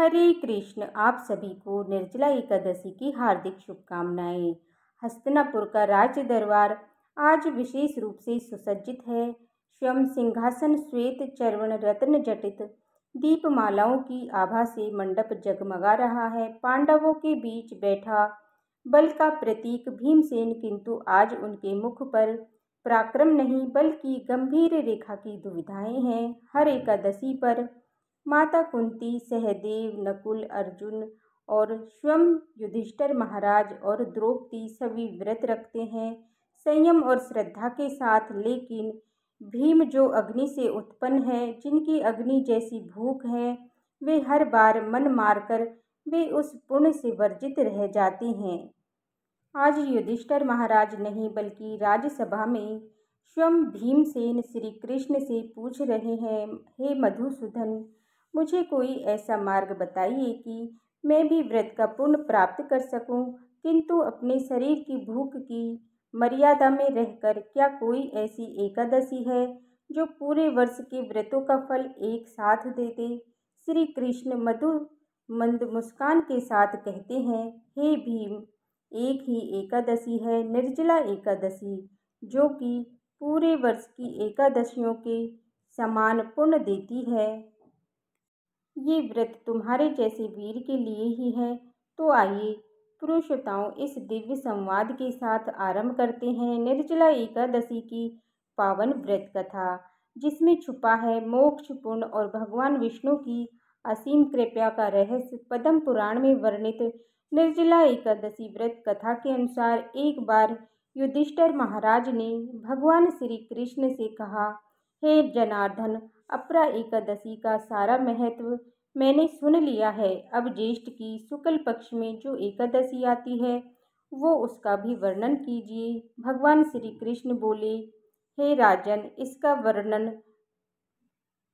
हरे कृष्ण। आप सभी को निर्जला एकादशी की हार्दिक शुभकामनाएं। हस्तिनापुर का राज्य दरबार आज विशेष रूप से सुसज्जित है। स्वयं सिंहासन श्वेत चर्वण रत्न जटित दीपमालाओं की आभा से मंडप जगमगा रहा है। पांडवों के बीच बैठा बल का प्रतीक भीमसेन, किंतु आज उनके मुख पर पराक्रम नहीं बल्कि गंभीर रेखा की दुविधाएं हैं। हर एकादशी पर माता कुंती, सहदेव, नकुल, अर्जुन और स्वयं युधिष्ठिर महाराज और द्रौपदी सभी व्रत रखते हैं संयम और श्रद्धा के साथ। लेकिन भीम जो अग्नि से उत्पन्न है, जिनकी अग्नि जैसी भूख है, वे हर बार मन मारकर वे उस पुण्य से वर्जित रह जाते हैं। आज युधिष्ठिर महाराज नहीं बल्कि राज्यसभा में स्वयं भीमसेन श्री कृष्ण से पूछ रहे हैं, हे मधुसूदन, मुझे कोई ऐसा मार्ग बताइए कि मैं भी व्रत का पुण्य प्राप्त कर सकूं, किंतु अपने शरीर की भूख की मर्यादा में रहकर। क्या कोई ऐसी एकादशी है जो पूरे वर्ष के व्रतों का फल एक साथ दे दे? श्री कृष्ण मंद मुस्कान के साथ कहते हैं, हे भीम, एक ही एकादशी है, निर्जला एकादशी, जो कि पूरे वर्ष की एकादशियों के समान पुण्य देती है। ये व्रत तुम्हारे जैसे वीर के लिए ही है। तो आइए पुरुषोत्तम इस दिव्य संवाद के साथ आरंभ करते हैं निर्जला एकादशी की पावन व्रत कथा, जिसमें छुपा है मोक्ष, पुण्य और भगवान विष्णु की असीम कृपा का रहस्य। पद्म पुराण में वर्णित निर्जला एकादशी व्रत कथा के अनुसार एक बार युधिष्ठिर महाराज ने भगवान श्री कृष्ण से कहा, हे जनार्दन, अपरा एकादशी का सारा महत्व मैंने सुन लिया है। अब ज्येष्ठ की शुक्ल पक्ष में जो एकादशी आती है, वो उसका भी वर्णन कीजिए। भगवान श्री कृष्ण बोले, हे राजन, इसका वर्णन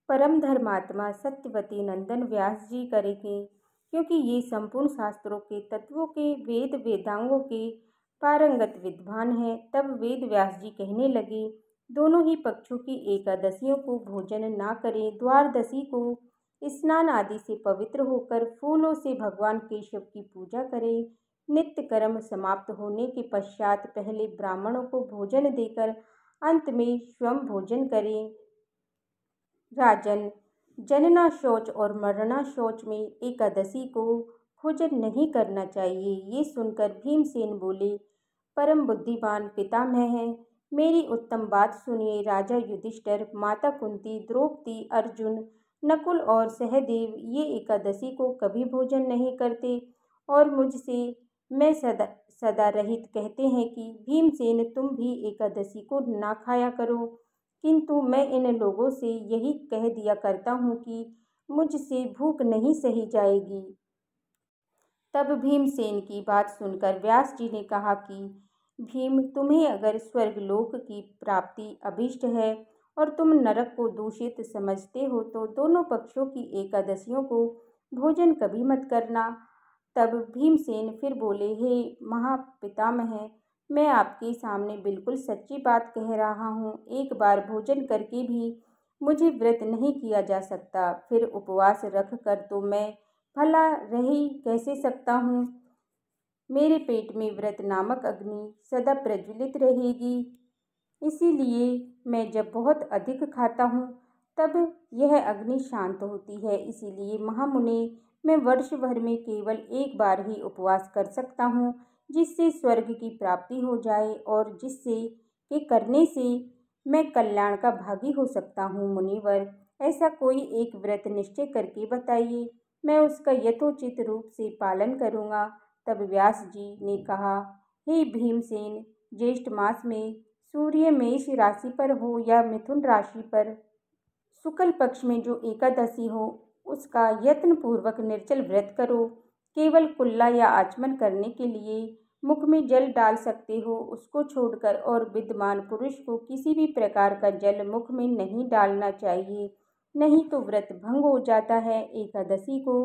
परम धर्मात्मा सत्यवती नंदन व्यास जी करेंगे, क्योंकि ये संपूर्ण शास्त्रों के तत्वों के वेद वेदांगों के पारंगत विद्वान हैं। तब वेद व्यास जी कहने लगे, दोनों ही पक्षों की एकादशियों को भोजन ना करें। द्वादशी को स्नान आदि से पवित्र होकर फूलों से भगवान केशव की पूजा करें। नित्य कर्म समाप्त होने के पश्चात पहले ब्राह्मणों को भोजन देकर अंत में स्वयं भोजन करें। राजन, जनना शौच और मरना शौच में एकादशी को भोजन नहीं करना चाहिए। ये सुनकर भीमसेन बोले, परम बुद्धिमान पितामह हैं, मेरी उत्तम बात सुनिए। राजा युधिष्ठिर, माता कुंती, द्रौपदी, अर्जुन, नकुल और सहदेव ये एकादशी को कभी भोजन नहीं करते और मुझसे मैं सदा रहित कहते हैं कि भीमसेन, तुम भी एकादशी को ना खाया करो, किंतु मैं इन लोगों से यही कह दिया करता हूँ कि मुझसे भूख नहीं सही जाएगी। तब भीमसेन की बात सुनकर व्यास जी ने कहा कि भीम, तुम्हें अगर स्वर्गलोक की प्राप्ति अभीष्ट है और तुम नरक को दूषित समझते हो, तो दोनों पक्षों की एकादशियों को भोजन कभी मत करना। तब भीमसेन फिर बोले, हे महापितामह, मैं आपके सामने बिल्कुल सच्ची बात कह रहा हूँ। एक बार भोजन करके भी मुझे व्रत नहीं किया जा सकता, फिर उपवास रख कर तो मैं भला रह ही कैसे सकता हूँ। मेरे पेट में व्रत नामक अग्नि सदा प्रज्वलित रहेगी, इसीलिए मैं जब बहुत अधिक खाता हूँ तब यह अग्नि शांत होती है। इसीलिए महामुने, मैं वर्ष भर में केवल एक बार ही उपवास कर सकता हूँ, जिससे स्वर्ग की प्राप्ति हो जाए और जिससे के करने से मैं कल्याण का भागी हो सकता हूँ। मुनिवर, ऐसा कोई एक व्रत निश्चय करके बताइए, मैं उसका यथोचित रूप से पालन करूँगा। तब व्यास जी ने कहा, हे भीमसेन, ज्येष्ठ मास में सूर्य मेष राशि पर हो या मिथुन राशि पर शुक्ल पक्ष में जो एकादशी हो, उसका यत्न पूर्वक निर्जल व्रत करो। केवल कुल्ला या आचमन करने के लिए मुख में जल डाल सकते हो, उसको छोड़कर, और विद्वान पुरुष को किसी भी प्रकार का जल मुख में नहीं डालना चाहिए, नहीं तो व्रत भंग हो जाता है। एकादशी को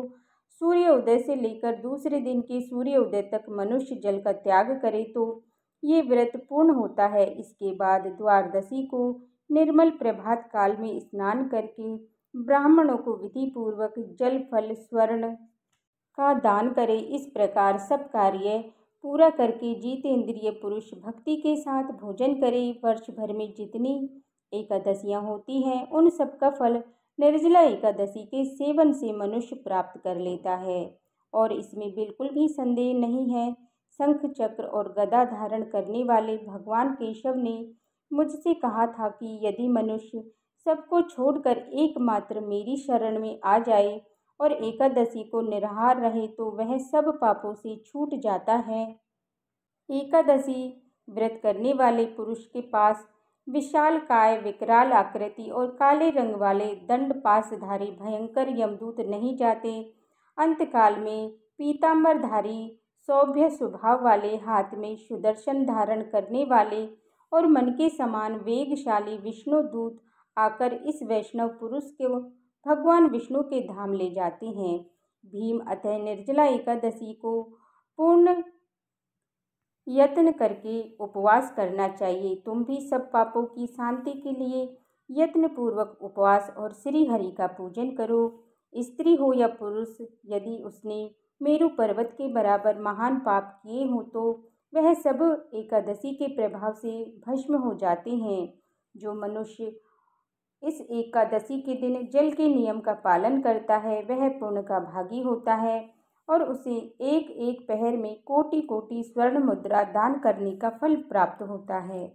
सूर्योदय से लेकर दूसरे दिन के सूर्योदय तक मनुष्य जल का त्याग करे तो ये व्रत पूर्ण होता है। इसके बाद द्वादशी को निर्मल प्रभात काल में स्नान करके ब्राह्मणों को विधि पूर्वक जल, फल, स्वर्ण, का दान करे। इस प्रकार सब कार्य पूरा करके जितेंद्रिय पुरुष भक्ति के साथ भोजन करे। वर्ष भर में जितनी एकादशियाँ होती हैं उन सब का फल निर्जला एकादशी के सेवन से मनुष्य प्राप्त कर लेता है और इसमें बिल्कुल भी संदेह नहीं है। शंख चक्र और गदा धारण करने वाले भगवान केशव ने मुझसे कहा था कि यदि मनुष्य सबको छोड़कर एकमात्र मेरी शरण में आ जाए और एकादशी को निराहार रहे तो वह सब पापों से छूट जाता है। एकादशी व्रत करने वाले पुरुष के पास विशाल काय, विकराल आकृति और काले रंग वाले दंडपाशधारी भयंकर यमदूत नहीं जाते। अंतकाल में पीतांबरधारी सौभ्य स्वभाव वाले, हाथ में सुदर्शन धारण करने वाले और मन के समान वेगशाली विष्णुदूत आकर इस वैष्णव पुरुष को भगवान विष्णु के धाम ले जाते हैं। भीम, अतः निर्जला एकादशी को पूर्ण यत्न करके उपवास करना चाहिए। तुम भी सब पापों की शांति के लिए यत्न पूर्वक उपवास और श्री हरि का पूजन करो। स्त्री हो या पुरुष, यदि उसने मेरु पर्वत के बराबर महान पाप किए हों तो वह सब एकादशी के प्रभाव से भस्म हो जाते हैं। जो मनुष्य इस एकादशी के दिन जल के नियम का पालन करता है वह पुण्य का भागी होता है और उसे एक एक पहर में कोटि कोटि स्वर्ण मुद्रा दान करने का फल प्राप्त होता है।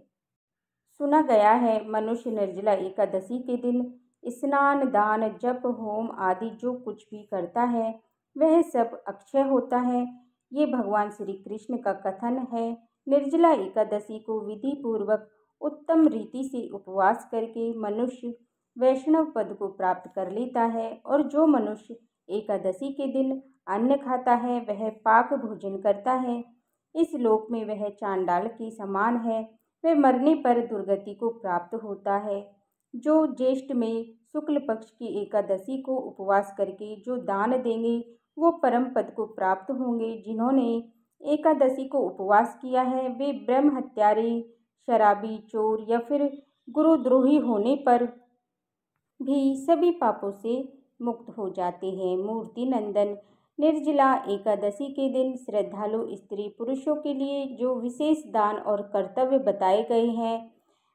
सुना गया है मनुष्य निर्जला एकादशी के दिन स्नान, दान, जप, होम आदि जो कुछ भी करता है वह सब अक्षय होता है। ये भगवान श्री कृष्ण का कथन है। निर्जला एकादशी को विधि पूर्वक उत्तम रीति से उपवास करके मनुष्य वैष्णव पद को प्राप्त कर लेता है और जो मनुष्य एकादशी के दिन अन्न खाता है वह पाक भोजन करता है। इस लोक में वह चांडाल के समान है, वह मरने पर दुर्गति को प्राप्त होता है। जो ज्येष्ठ में शुक्ल पक्ष की एकादशी को उपवास करके जो दान देंगे वो परम पद को प्राप्त होंगे। जिन्होंने एकादशी को उपवास किया है वे ब्रह्म हत्यारे, शराबी, चोर या फिर गुरुद्रोही होने पर भी सभी पापों से मुक्त हो जाते हैं। मूर्ति नंदन, निर्जला एकादशी के दिन श्रद्धालु स्त्री पुरुषों के लिए जो विशेष दान और कर्तव्य बताए गए हैं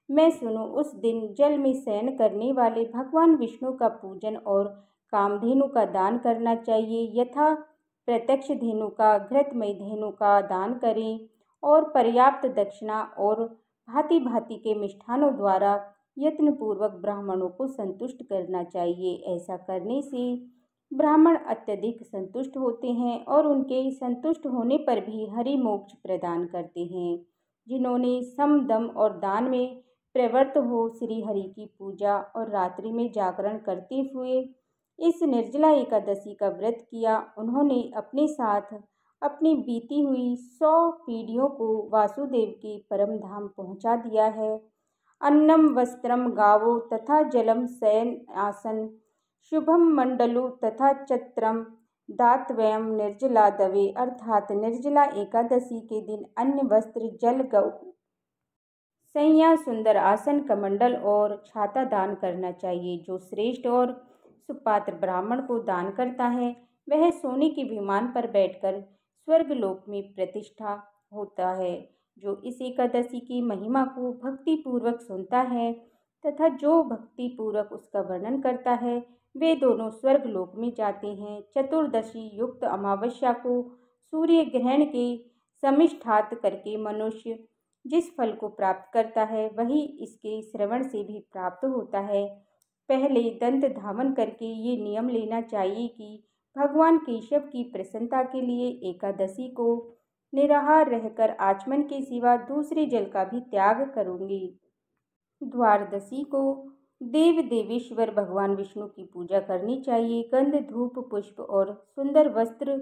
मैं सुनो। उस दिन जल में शयन करने वाले भगवान विष्णु का पूजन और कामधेनु का दान करना चाहिए। यथा प्रत्यक्ष धेनु का, घृतमय धेनु का दान करें और पर्याप्त दक्षिणा और भांति भांति के मिष्ठानों द्वारा यत्नपूर्वक ब्राह्मणों को संतुष्ट करना चाहिए। ऐसा करने से ब्राह्मण अत्यधिक संतुष्ट होते हैं और उनके संतुष्ट होने पर भी हरि मोक्ष प्रदान करते हैं। जिन्होंने सम, दम और दान में प्रवृत्त हो श्री हरि की पूजा और रात्रि में जागरण करते हुए इस निर्जला एकादशी का व्रत किया, उन्होंने अपने साथ अपनी बीती हुई 100 पीढ़ियों को वासुदेव के परम धाम पहुँचा दिया है। अन्नम वस्त्रम गावो तथा जलम शयन आसन शुभम मंडलु तथा चत्रम दातव्यम निर्जला दवे, अर्थात निर्जला एकादशी के दिन अन्न, वस्त्र, जल, गौ, सैया, सुंदर आसन, कमंडल और छाता दान करना चाहिए। जो श्रेष्ठ और सुपात्र ब्राह्मण को दान करता है वह सोने के विमान पर बैठकर स्वर्गलोक में प्रतिष्ठा होता है। जो इस एकादशी की महिमा को भक्ति पूर्वक सुनता है तथा जो भक्ति पूर्वक उसका वर्णन करता है वे दोनों स्वर्गलोक में जाते हैं। चतुर्दशी युक्त अमावस्या को सूर्य ग्रहण के समिष्ठात करके मनुष्य जिस फल को प्राप्त करता है वही इसके श्रवण से भी प्राप्त होता है। पहले दंत धावन करके ये नियम लेना चाहिए कि भगवान केशव की प्रसन्नता के लिए एकादशी को निराहार रहकर आचमन के सिवा दूसरे जल का भी त्याग करूँगी। द्वादशी को देव देवेश्वर भगवान विष्णु की पूजा करनी चाहिए। गंध, धूप, पुष्प और सुंदर वस्त्र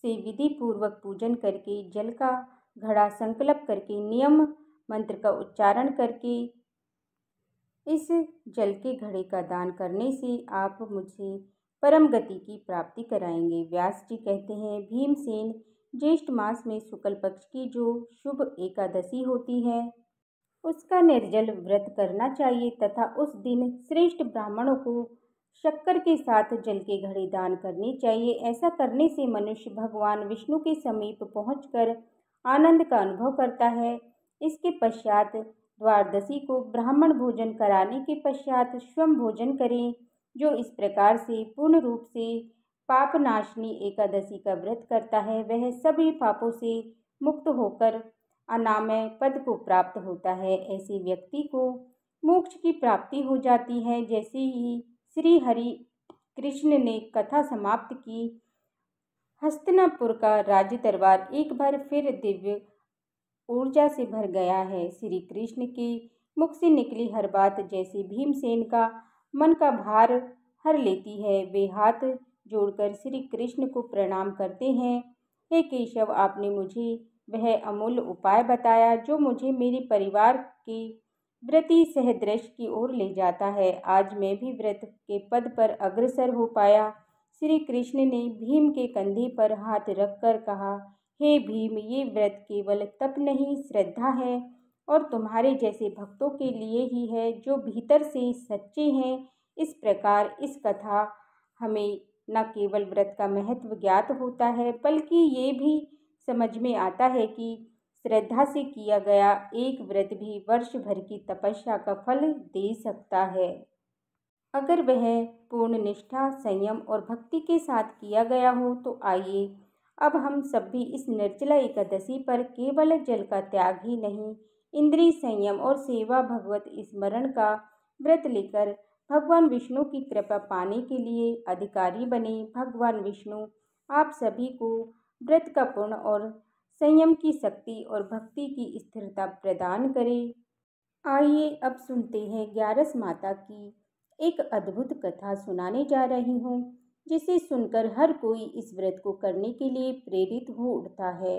से विधि पूर्वक पूजन करके जल का घड़ा संकल्प करके नियम मंत्र का उच्चारण करके इस जल के घड़े का दान करने से आप मुझे परम गति की प्राप्ति कराएंगे। व्यास जी कहते हैं, भीमसेन, ज्येष्ठ मास में शुक्ल पक्ष की जो शुभ एकादशी होती है उसका निर्जल व्रत करना चाहिए तथा उस दिन श्रेष्ठ ब्राह्मणों को शक्कर के साथ जल के घड़े दान करने चाहिए। ऐसा करने से मनुष्य भगवान विष्णु के समीप पहुंचकर आनंद का अनुभव करता है। इसके पश्चात द्वादशी को ब्राह्मण भोजन कराने के पश्चात स्वयं भोजन करें। जो इस प्रकार से पूर्ण रूप से पापनाशनी एकादशी का व्रत करता है, वह सभी पापों से मुक्त होकर अनामय पद को प्राप्त होता है। ऐसे व्यक्ति को मोक्ष की प्राप्ति हो जाती है। जैसे ही श्री हरि कृष्ण ने कथा समाप्त की, हस्तिनापुर का राज्य दरबार एक बार फिर दिव्य ऊर्जा से भर गया है। श्री कृष्ण के मुख से निकली हर बात जैसे भीमसेन का मन का भार हर लेती है। वे हाथ जोड़कर श्री कृष्ण को प्रणाम करते हैं। हे केशव, आपने मुझे वह अमूल्य उपाय बताया जो मुझे मेरे परिवार के व्रती सहदृश की ओर ले जाता है। आज मैं भी व्रत के पद पर अग्रसर हो पाया। श्री कृष्ण ने भीम के कंधे पर हाथ रखकर कहा, हे भीम, ये व्रत केवल तप नहीं, श्रद्धा है और तुम्हारे जैसे भक्तों के लिए ही है जो भीतर से सच्चे हैं। इस प्रकार इस कथा हमें न केवल व्रत का महत्व ज्ञात होता है, बल्कि ये भी समझ में आता है कि श्रद्धा से किया गया एक व्रत भी वर्ष भर की तपस्या का फल दे सकता है, अगर वह पूर्ण निष्ठा, संयम और भक्ति के साथ किया गया हो। तो आइए अब हम सब भी इस निर्जला एकादशी पर केवल जल का त्याग ही नहीं, इंद्रिय संयम और सेवा भगवत स्मरण का व्रत लेकर भगवान विष्णु की कृपा पाने के लिए अधिकारी बने। भगवान विष्णु आप सभी को व्रत का पूर्ण और संयम की शक्ति और भक्ति की स्थिरता प्रदान करे। आइए अब सुनते हैं ग्यारस माता की एक अद्भुत कथा सुनाने जा रही हूँ, जिसे सुनकर हर कोई इस व्रत को करने के लिए प्रेरित हो उठता है।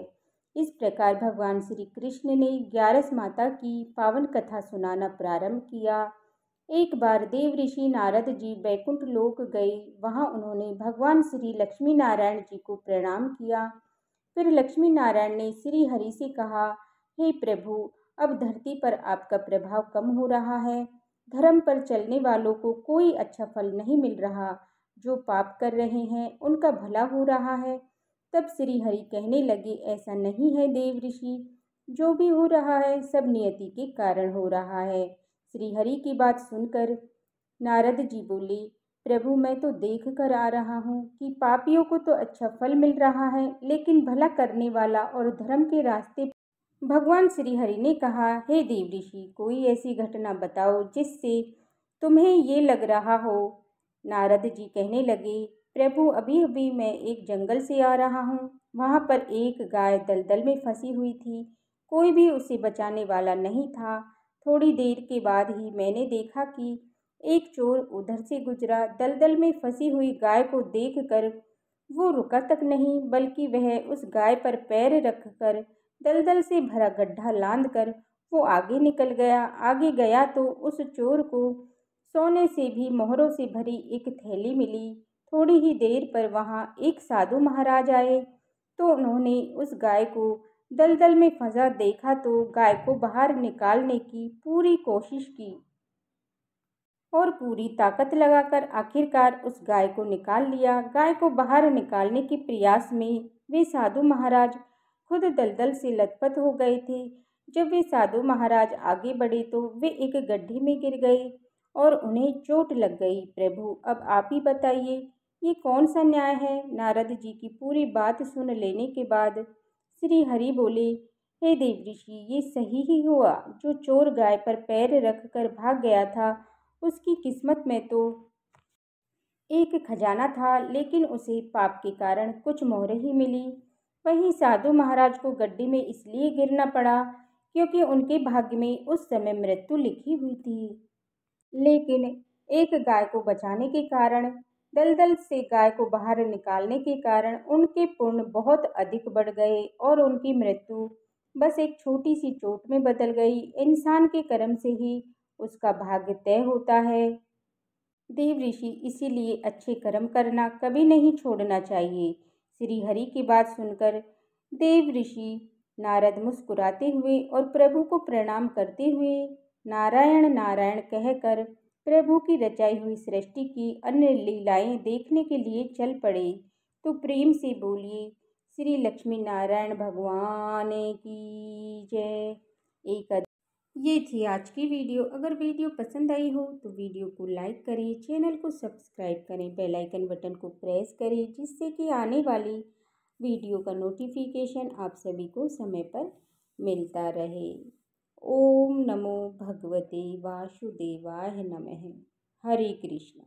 इस प्रकार भगवान श्री कृष्ण ने ग्यारस माता की पावन कथा सुनाना प्रारंभ किया। एक बार देव ऋषि नारद जी बैकुंठ लोक गए। वहां उन्होंने भगवान श्री लक्ष्मी नारायण जी को प्रणाम किया। फिर लक्ष्मी नारायण ने श्री हरि से कहा, हे प्रभु, अब धरती पर आपका प्रभाव कम हो रहा है। धर्म पर चलने वालों को कोई अच्छा फल नहीं मिल रहा। जो पाप कर रहे हैं उनका भला हो रहा है। तब श्री हरि कहने लगे, ऐसा नहीं है देव ऋषि, जो भी हो रहा है सब नियति के कारण हो रहा है। श्री हरि की बात सुनकर नारद जी बोले, प्रभु, मैं तो देख कर आ रहा हूँ कि पापियों को तो अच्छा फल मिल रहा है, लेकिन भला करने वाला और धर्म के रास्ते। भगवान श्री हरि ने कहा, हे देव ऋषि, कोई ऐसी घटना बताओ जिससे तुम्हें ये लग रहा हो। नारद जी कहने लगे, प्रभु, अभी अभी मैं एक जंगल से आ रहा हूँ। वहाँ पर एक गाय दलदल में फंसी हुई थी। कोई भी उसे बचाने वाला नहीं था। थोड़ी देर के बाद ही मैंने देखा कि एक चोर उधर से गुजरा। दलदल में फंसी हुई गाय को देखकर वो रुका तक नहीं, बल्कि वह उस गाय पर पैर रखकर दलदल से भरा गड्ढा लांघकर वो आगे निकल गया। आगे गया तो उस चोर को सोने से भी मोहरों से भरी एक थैली मिली। थोड़ी ही देर पर वहाँ एक साधु महाराज आए, तो उन्होंने उस गाय को दलदल में फंसा देखा तो गाय को बाहर निकालने की पूरी कोशिश की और पूरी ताकत लगाकर आखिरकार उस गाय को निकाल लिया। गाय को बाहर निकालने के प्रयास में वे साधु महाराज खुद दलदल से लथपथ हो गए थे। जब वे साधु महाराज आगे बढ़े तो वे एक गड्ढे में गिर गए और उन्हें चोट लग गई। प्रभु, अब आप ही बताइए, ये कौन सा न्याय है। नारद जी की पूरी बात सुन लेने के बाद श्री हरि बोले, हे देव ऋषि, ये सही ही हुआ। जो चोर गाय पर पैर रखकर भाग गया था, उसकी किस्मत में तो एक खजाना था, लेकिन उसे पाप के कारण कुछ मोहरें ही मिली। वहीं साधु महाराज को गड्ढे में इसलिए गिरना पड़ा क्योंकि उनके भाग्य में उस समय मृत्यु लिखी हुई थी। लेकिन एक गाय को बचाने के कारण, दलदल से गाय को बाहर निकालने के कारण उनके पुण्य बहुत अधिक बढ़ गए और उनकी मृत्यु बस एक छोटी सी चोट में बदल गई। इंसान के कर्म से ही उसका भाग्य तय होता है देव ऋषि, इसीलिए अच्छे कर्म करना कभी नहीं छोड़ना चाहिए। श्री हरि की बात सुनकर देव ऋषि नारद मुस्कुराते हुए और प्रभु को प्रणाम करते हुए नारायण नारायण कहकर प्रभु की रचाई हुई सृष्टि की अन्य लीलाएं देखने के लिए चल पड़े तो प्रेम से बोलिए श्री लक्ष्मी नारायण भगवान की जय। एक ये थी आज की वीडियो। अगर वीडियो पसंद आई हो तो वीडियो को लाइक करें, चैनल को सब्सक्राइब करें, बेल आइकन बटन को प्रेस करें जिससे कि आने वाली वीडियो का नोटिफिकेशन आप सभी को समय पर मिलता रहे। ओम नमो भगवते वासुदेवाय नमः। हरे कृष्ण।